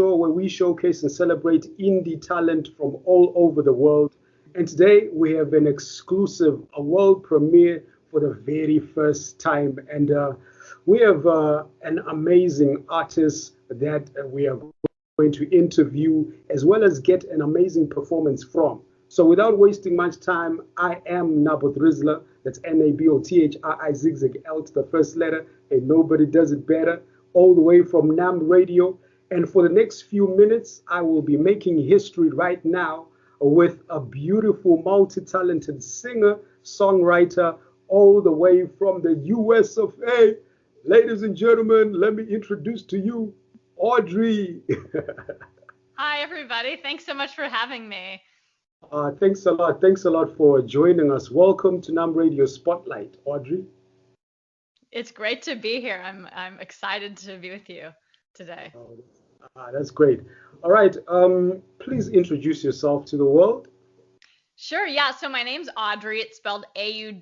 show where we showcase and celebrate indie talent from all over the world. And today we have an exclusive, a world premiere for the very first time. And we have an amazing artist that we are going to interview as well as get an amazing performance from. So without wasting much time, I am Naboth RIZLA. That's Nabothrii zigzag L to the first letter, and nobody does it better. All the way from Nam Radio. And for the next few minutes, I will be making history right now with a beautiful, multi-talented singer, songwriter, all the way from the US of A. Ladies and gentlemen, let me introduce to you Audriix. Hi, everybody. Thanks so much for having me. Thanks a lot. Thanks a lot for joining us. Welcome to Nam Radio Spotlight, Audriix. It's great to be here. I'm excited to be with you today. Oh, that's great. All right. Please introduce yourself to the world. Sure, yeah. So my name's Audrey. It's spelled Audriix.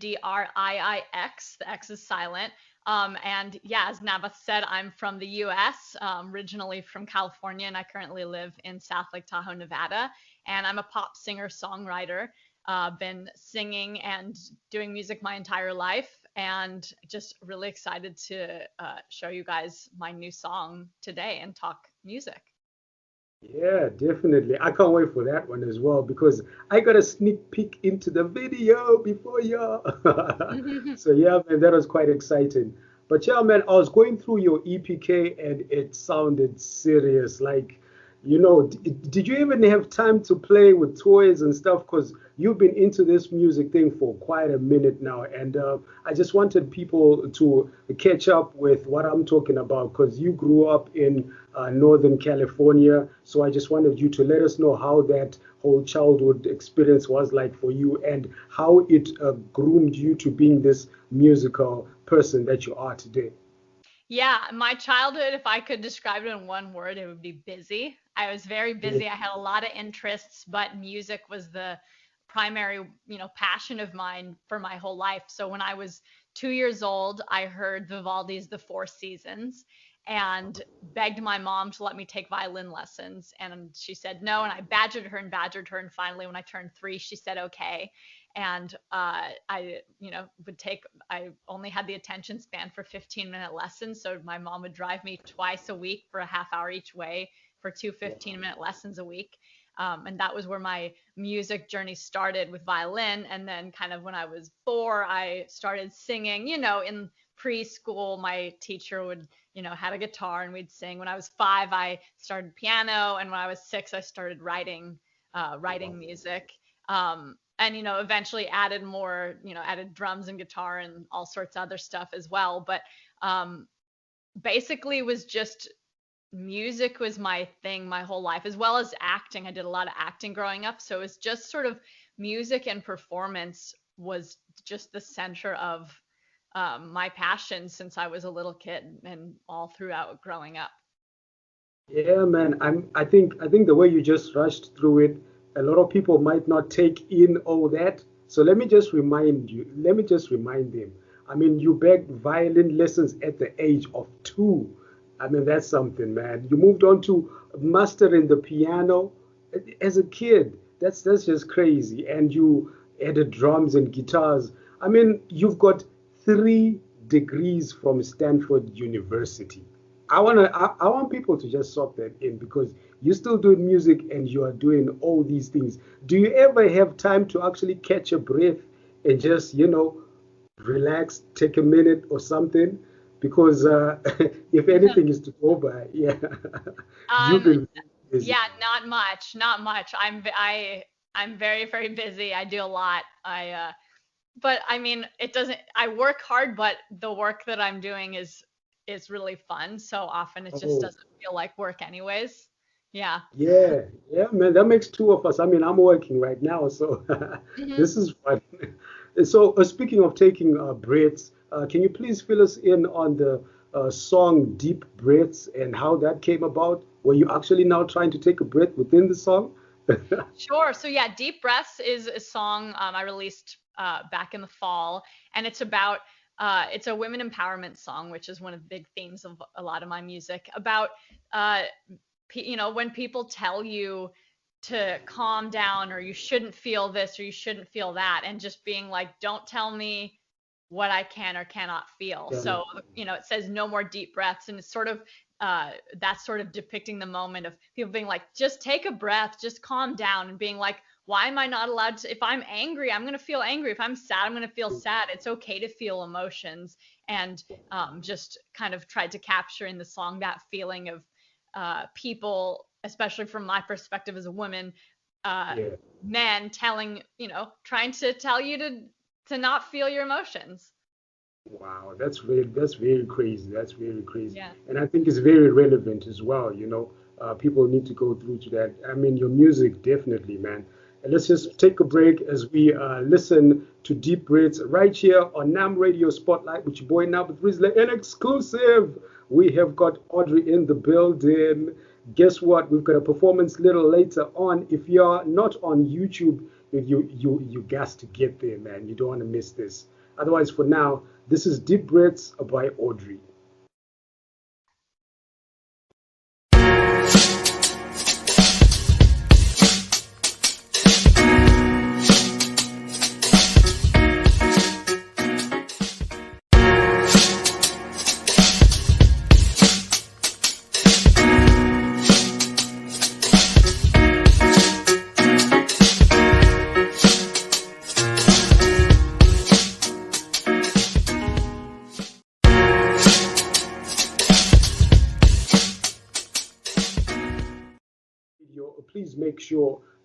The X is silent. And yeah, as Naboth said, I'm from the US, originally from California, and I currently live in South Lake Tahoe, Nevada. And I'm a pop singer-songwriter. Been singing and doing music my entire life, and just really excited to show you guys my new song today and talk music. Yeah, definitely. I can't wait for that one as well because I got a sneak peek into the video before you. So yeah, man, that was quite exciting. But yeah, man, I was going through your EPK and it sounded serious. Like, did you even have time to play with toys and stuff? Because you've been into this music thing for quite a minute now, and I just wanted people to catch up with what I'm talking about because you grew up in Northern California. So I just wanted you to let us know how that whole childhood experience was like for you and how it groomed you to being this musical person that you are today. Yeah, my childhood, if I could describe it in one word, it would be busy. I was very Yeah. busy. I had a lot of interests, but music was the primary, passion of mine for my whole life. So when I was 2 years old, I heard Vivaldi's The Four Seasons and begged my mom to let me take violin lessons. And she said no. And I badgered her and badgered her. And finally, when I turned 3, she said okay. And I, I only had the attention span for 15-minute lessons. So my mom would drive me twice a week for a half hour each way for two Wow. 15-minute lessons a week. And that was where my music journey started with violin. And then, kind of when I was 4, I started singing. In preschool, my teacher would, had a guitar and we'd sing. When I was 5, I started piano. And when I was 6, I started writing Wow. music. And eventually added more, added drums and guitar and all sorts of other stuff as well. But um, basically, it was just music was my thing my whole life, as well as acting. I did a lot of acting growing up. So it was just sort of music and performance was just the center of my passion since I was a little kid and all throughout growing up. Yeah, man. I think the way you just rushed through it, a lot of people might not take in all that. So let me just remind you, let me just remind them. I mean, you begged violin lessons at the age of 2. I mean, that's something, man. You moved on to mastering the piano as a kid. That's just crazy. And you added drums and guitars. I mean, you've got 3 degrees from Stanford University. I want people to just soak that in because you're still doing music and you are doing all these things. Do you ever have time to actually catch a breath and just, relax, take a minute or something? Because if anything is to go by, yeah, you've Um, been busy. yeah, not much, not much. I'm very, very busy. I do a lot. But I mean, it doesn't, I work hard, but the work that I'm doing is really fun. So often it just Oh, doesn't feel like work anyways. Yeah. yeah, yeah, man, that makes 2 of us. I mean, I'm working right now, so Hmm. this is fun. So, speaking of taking breaths, can you please fill us in on the song Deep Breaths and how that came about? Were you actually now trying to take a breath within the song? Sure. So yeah, Deep Breaths is a song I released back in the fall, and it's about it's a women empowerment song, which is one of the big themes of a lot of my music about uh, when people tell you to calm down, or you shouldn't feel this or you shouldn't feel that, and just being like, don't tell me what I can or cannot feel. Yeah, So, it says no more deep breaths, and it's sort of that's sort of depicting the moment of people being like, just take a breath, just calm down, and being like, why am I not allowed to? If I'm angry, I'm going to feel angry. If I'm sad, I'm going to feel sad. It's okay to feel emotions. And just kind of tried to capture in the song that feeling of people, especially from my perspective as a woman, uh, yeah. men telling, trying to tell you to not feel your emotions. Wow, that's very crazy. That's very crazy, Yeah. and I think it's very relevant as well. People need to go through to that. I mean, your music definitely, man. And let's just take a break as we listen to Deep Breaths right here on Nam Radio Spotlight with your boy Naboth RIZLA, an exclusive. We have got Audrey in the building. Guess what? We've got a performance a little later on. If you're not on YouTube, you got to get there, man. You don't want to miss this. Otherwise, for now, this is Deep Breaths by Audrey.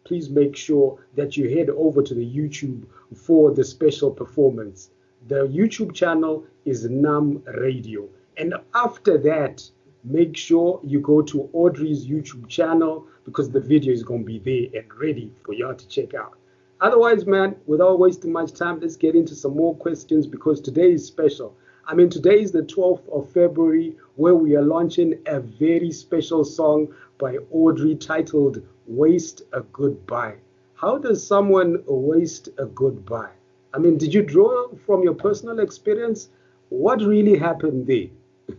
Please make sure that you head over to the YouTube for the special performance. The YouTube channel is Nam Radio. And after that, make sure you go to Audrey's YouTube channel because the video is going to be there and ready for y'all to check out. Otherwise, man, without wasting much time, let's get into some more questions because today is special. I mean, today is the 12th of February, where we are launching a very special song by Audrey titled Waste a Goodbye. How does someone waste a goodbye? I mean, did you draw from your personal experience? What really happened there?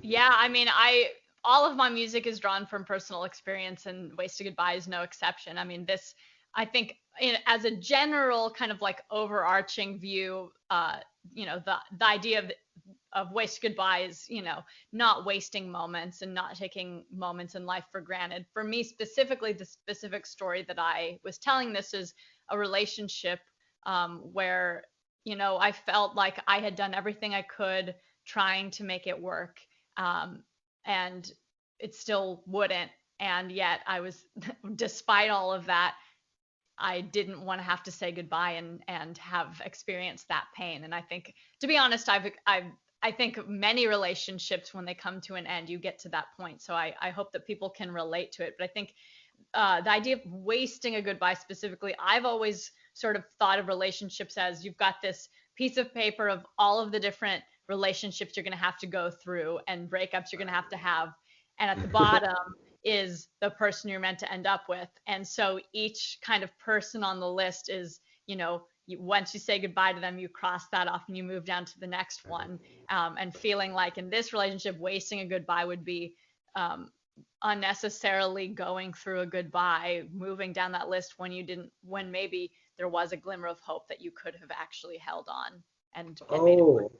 Yeah, I mean, all of my music is drawn from personal experience, and Wasted Goodbye is no exception. I mean, I think, as a general kind of like overarching view, the idea of Wasted Goodbye is, not wasting moments and not taking moments in life for granted. For me specifically, the specific story that I was telling, this is a relationship where, I felt like I had done everything I could trying to make it work. Um, and it still wouldn't. And yet I was, despite all of that, I didn't want to have to say goodbye and have experienced that pain. And I think, to be honest, I think many relationships, when they come to an end, you get to that point. So I hope that people can relate to it. But I think the idea of wasting a goodbye specifically, I've always sort of thought of relationships as, you've got this piece of paper of all of the different relationships you're going to have to go through and breakups you're going to have. And at the bottom is the person you're meant to end up with. And so each kind of person on the list is, once you say goodbye to them, you cross that off and you move down to the next one. And feeling like in this relationship, wasting a goodbye would be unnecessarily going through a goodbye, moving down that list when maybe there was a glimmer of hope that you could have actually held on and made it work. Oh,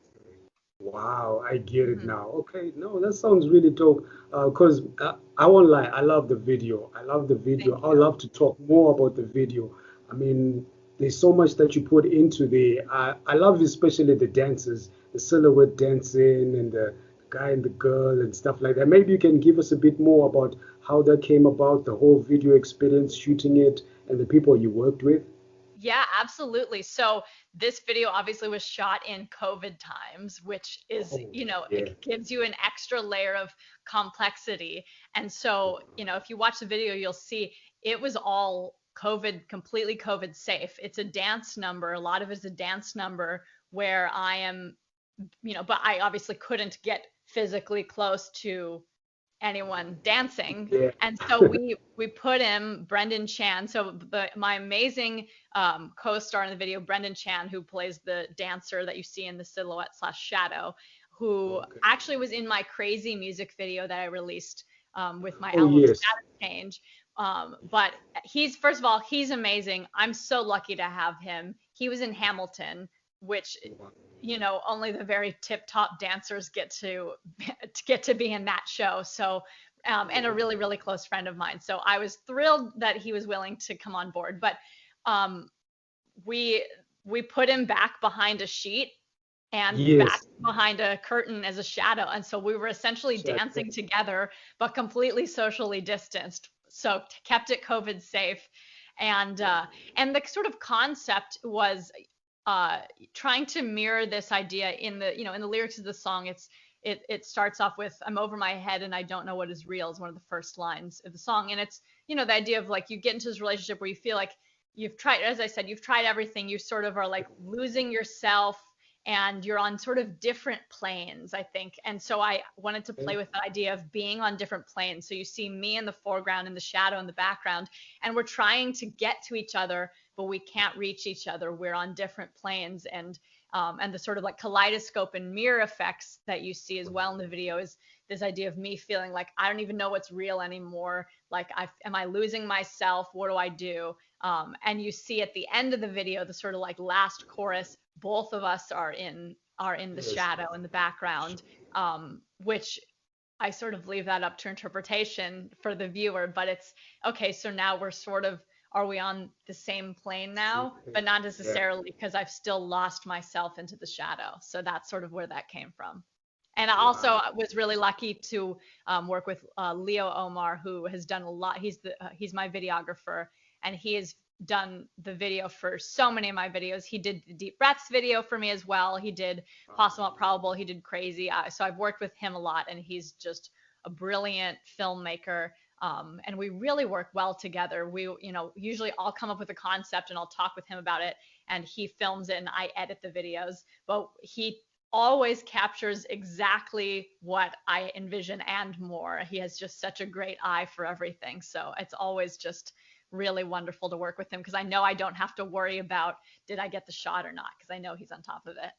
wow, I get it Mhm. now. Okay, no, that sounds really dope. Because I won't lie, I love the video. I love the Thank video. I you. love to talk more about the video. I mean, there's so much that you put into there. I love especially the dances, the silhouette dancing, and the guy and the girl and stuff like that. Maybe you can give us a bit more about how that came about, the whole video experience, shooting it, and the people you worked with. Yeah, absolutely. So this video obviously was shot in COVID times, which is, Oh, yeah. it gives you an extra layer of complexity. And so, if you watch the video, you'll see it was all COVID, completely COVID safe. It's a dance number. A lot of it's a dance number where I am, but I obviously couldn't get physically close to anyone dancing. Yeah. And so we put him, Brendan Chan. So my amazing co-star in the video, Brendan Chan, who plays the dancer that you see in the silhouette slash shadow, who Okay. actually was in my crazy music video that I released with my Oh album yes. Status Change. But first of all, he's amazing. I'm so lucky to have him. He was in Hamilton, which, only the very tip top dancers get to be in that show. So, and a really, really close friend of mine. So I was thrilled that he was willing to come on board. But um, we we put him back behind a sheet and back Yes. behind a curtain as a shadow. And so we were essentially dancing together, but completely socially distanced. So kept it COVID safe. And the sort of concept was trying to mirror this idea in the lyrics of the song. It starts off with "I'm over my head and I don't know what is real" is one of the first lines of the song. And it's, the idea of like you get into this relationship where you feel like you've tried, as I said, you've tried everything. You sort of are like losing yourself and you're on sort of different planes, I think. And so I wanted to play with the idea of being on different planes. So you see me in the foreground and the shadow in the background, and we're trying to get to each other, but we can't reach each other. We're on different planes. And the sort of like kaleidoscope and mirror effects that you see as well in the video is this idea of me feeling like I don't even know what's real anymore. Like, am I losing myself? What do I do? And you see at the end of the video, the sort of like last chorus, both of us are in the shadow in the background, which I sort of leave that up to interpretation for the viewer. But it's okay. So now we're sort of, are we on the same plane now? But not necessarily, because I've still lost myself into the shadow. So that's sort of where that came from. And I also was really lucky to work with Leo Omar, who has done a lot. He's my videographer, and he has done the video for so many of my videos. He did the Deep Breaths video for me as well. He did Possible Not Probable. He did Crazy. So I've worked with him a lot, and he's just a brilliant filmmaker. And we really work well together. We, usually I'll come up with a concept and I'll talk with him about it, and he films it and I edit the videos. But he always captures exactly what I envision and more. He has just such a great eye for everything. So it's always just really wonderful to work with him, because I know I don't have to worry about did I get the shot or not, because I know he's on top of it.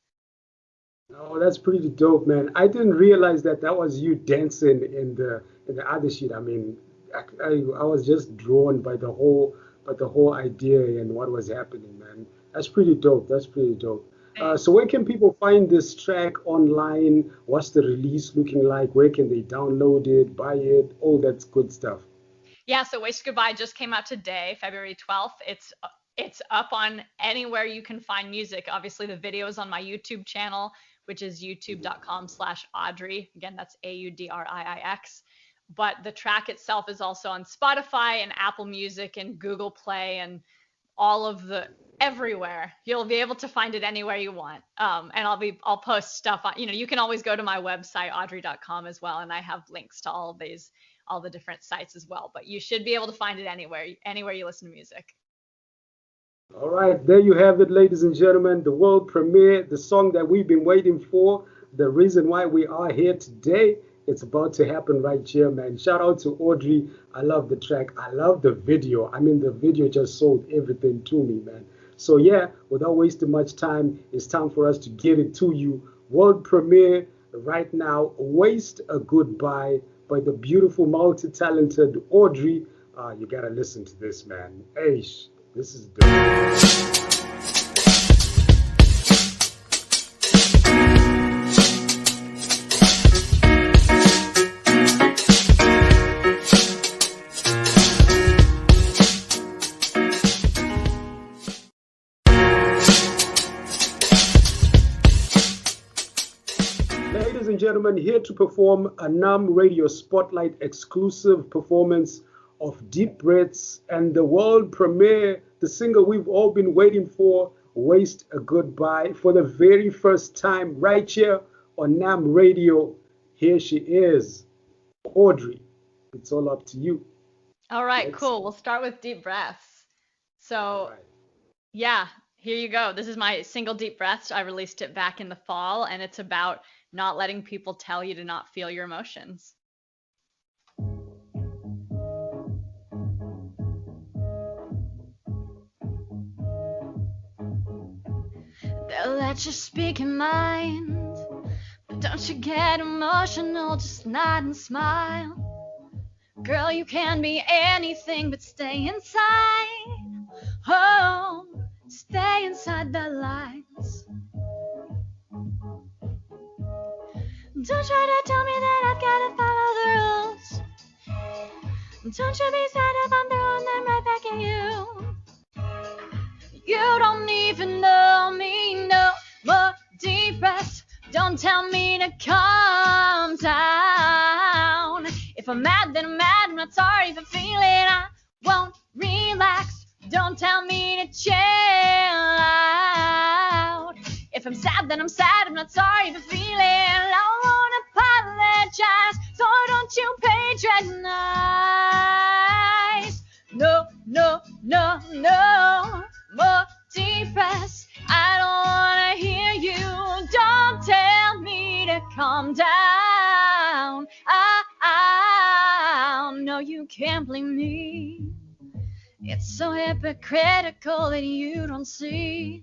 Oh, that's pretty dope, man. I didn't realize that that was you dancing in the other sheet. I mean, I was just drawn by the whole idea and what was happening, man. That's pretty dope. That's pretty dope. So where can people find this track online? What's the release looking like? Where can they download it, buy it, all that good stuff? Yeah, so Wasted Goodbye just came out today, February 12th. It's up on anywhere you can find music. Obviously, the video is on my YouTube channel, which is youtube.com/Audriix. Again, that's Audriix. But the track itself is also on Spotify and Apple Music and Google Play and all of the everywhere. You'll be able to find it anywhere you want. And I'll post stuff on, you can always go to my website, audrey.com as well. And I have links to all the different sites as well. But you should be able to find it anywhere you listen to music. All right, there you have it, ladies and gentlemen. The world premiere, the song that we've been waiting for, the reason why we are here today. It's about to happen right here, man. Shout out to Audrey. I love the track. I love the video. I mean, the video just sold everything to me, man. So yeah, without wasting much time, it's time for us to get it to you. World premiere right now. Waste a Goodbye by the beautiful, multi-talented Audrey. You gotta listen to this, man. Hey, this is dope. Ladies and gentlemen, here to perform a NAM Radio Spotlight exclusive performance of Deep Breaths and the world premiere, the single we've all been waiting for, Waste a Goodbye, for the very first time right here on NAM Radio. Here she is, Audrey. It's all up to you. All right, cool. We'll start with Deep Breaths. So, yeah, here you go. This is my single Deep Breaths. I released it back in the fall, and it's about not letting people tell you to not feel your emotions. They'll let you speak your mind, but don't you get emotional, just nod and smile. Girl, you can be anything but stay inside. Oh, stay inside the lines. Don't try to tell me that I've got to follow the rules. Don't you be sad if I'm throwing them right back at you. You don't even know me, no more deep breaths. Don't tell me to calm down. If I'm mad, then I'm mad. I'm not sorry for feeling. I won't relax. Don't tell me to chill out. If I'm sad, then I'm sad. I'm not sorry for feeling. I won't apologize. So don't you patronize. No, no, no, no more deep breaths. I don't want to hear you. Don't tell me to calm down. No, you can't blame me. It's so hypocritical that you don't see.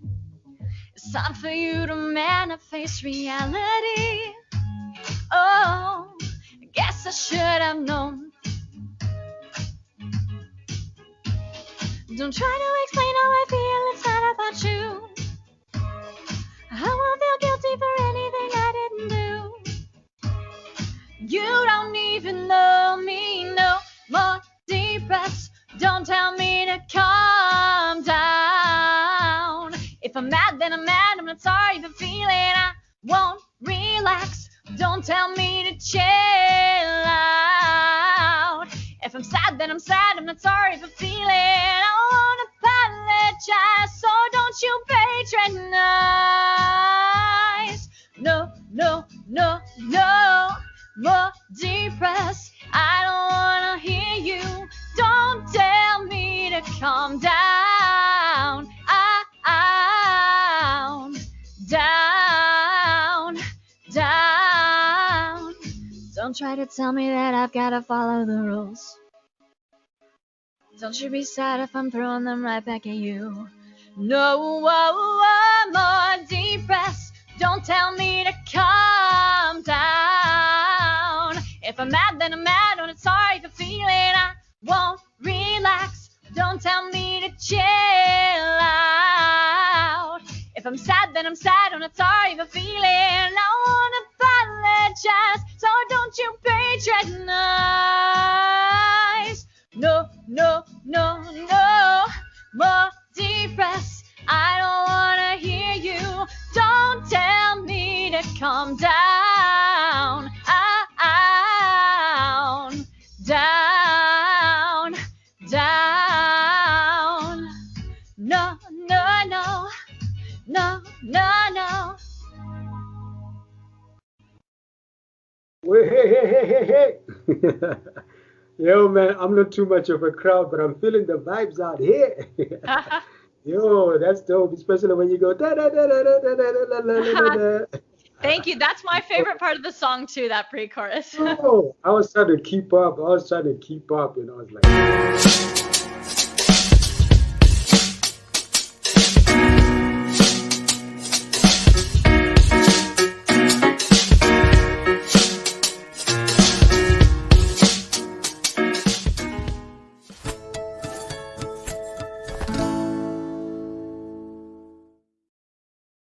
It's time for you to manifest reality. Oh, I guess I should have known. Don't try to explain how I feel, it's not about you. I won't feel guilty for anything I didn't do. You don't even know me, no more deep breaths. Don't tell me to calm down. If I'm mad, then I'm mad. I'm not sorry for feeling. I won't relax. Don't tell me to chill out. If I'm sad, then I'm sad. I'm not sorry for feeling. I won't apologize. So don't you patronize. No, no, no, no more deep breaths. I don't want to hear you. Don't tell me to calm down. Down, down. Don't try to tell me that I've got to follow the rules. Don't you be sad if I'm throwing them right back at you. No more deep breaths. Don't tell me to calm down. If I'm mad, then I'm mad. I'm sorry for feeling. I won't relax. Don't tell me to chill out. If I'm sad, then I'm sad. I'm not sorry for feeling. I won't apologize. So don't you patronize. No, no, no, no more deep breaths. I don't want to hear you. Don't tell me to calm down. Down, down. No, no, no, no, no, no. Hey. Yo, man, I'm not too much of a crowd, but I'm feeling the vibes out here. Yo, that's dope, especially when you go da da da da da da da da da da. Thank you. That's my favorite part of the song too, that pre-chorus. Oh, I was trying to keep up. You know, I was like.